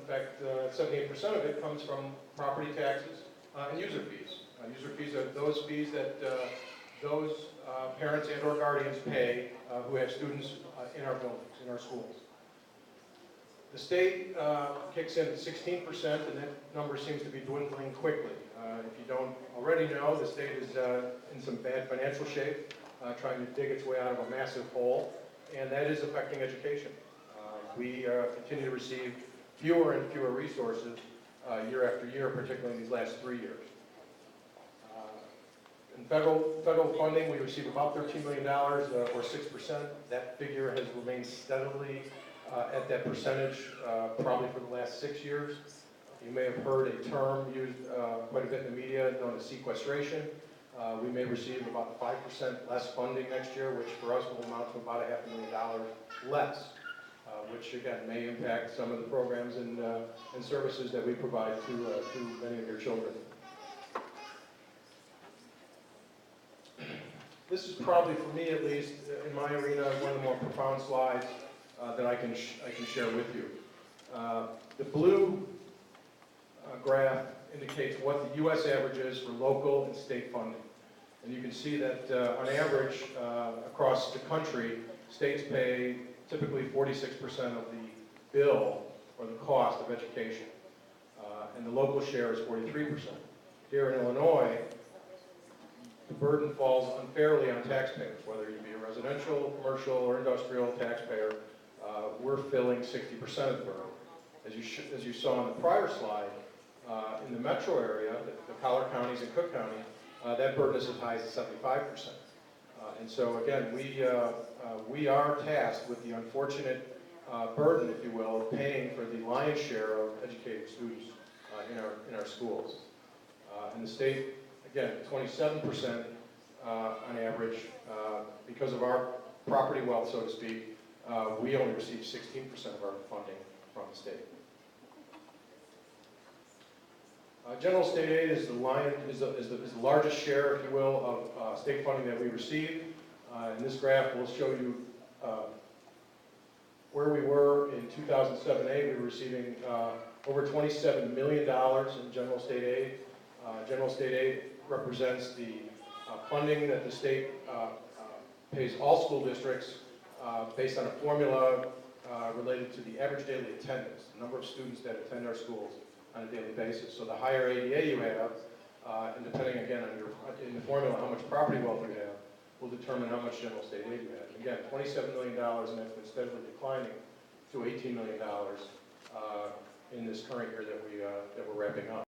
fact, 78% of it comes from property taxes and user fees. User fees are those fees that those parents and or guardians pay who have students in our buildings, in our schools. The state kicks in at 16%, and that number seems to be dwindling quickly. If you don't already know, the state is in some bad financial shape, trying to dig its way out of a massive hole, and that is affecting education. We continue to receive fewer and fewer resources year after year, particularly in these last 3 years. In federal funding, we receive about $13 million, or 6%. That figure has remained steadily at that percentage probably for the last 6 years. You may have heard a term used quite a bit in the media known as sequestration. We may receive about 5% less funding next year, which for us will amount to about $500,000 less, which again may impact some of the programs and services that we provide to many of your children. This is probably, for me at least, in my arena, one of the more profound slides that I can share with you. The blue graph indicates what the U.S. average is for local and state funding. And you can see that on average, across the country, states pay typically 46% of the bill or the cost of education. And the local share is 43%. Here in Illinois, the burden falls unfairly on taxpayers, whether you be a residential, commercial, or industrial taxpayer. We're filling 60% of the burden. As you saw in the prior slide, in the metro area, the collar counties and Cook County, that burden is as high as 75%. And so again, we are tasked with the unfortunate burden, if you will, of paying for the lion's share of educated students in our schools. In the state, again, 27% on average, because of our property wealth, so to speak, we only receive 16% of our funding from the state. General state aid is the largest share, if you will, of state funding that we receive. And this graph will show you where we were in 2007-8. We were receiving over $27 million in general state aid. General state aid represents the funding that the state pays all school districts based on a formula related to the average daily attendance, the number of students that attend our schools on a daily basis. So the higher ADA you have, and depending again on in the formula how much property wealth you have, will determine how much general state aid you have. Again, $27 million, and that's been steadily declining to $18 million in this current year that we're wrapping up.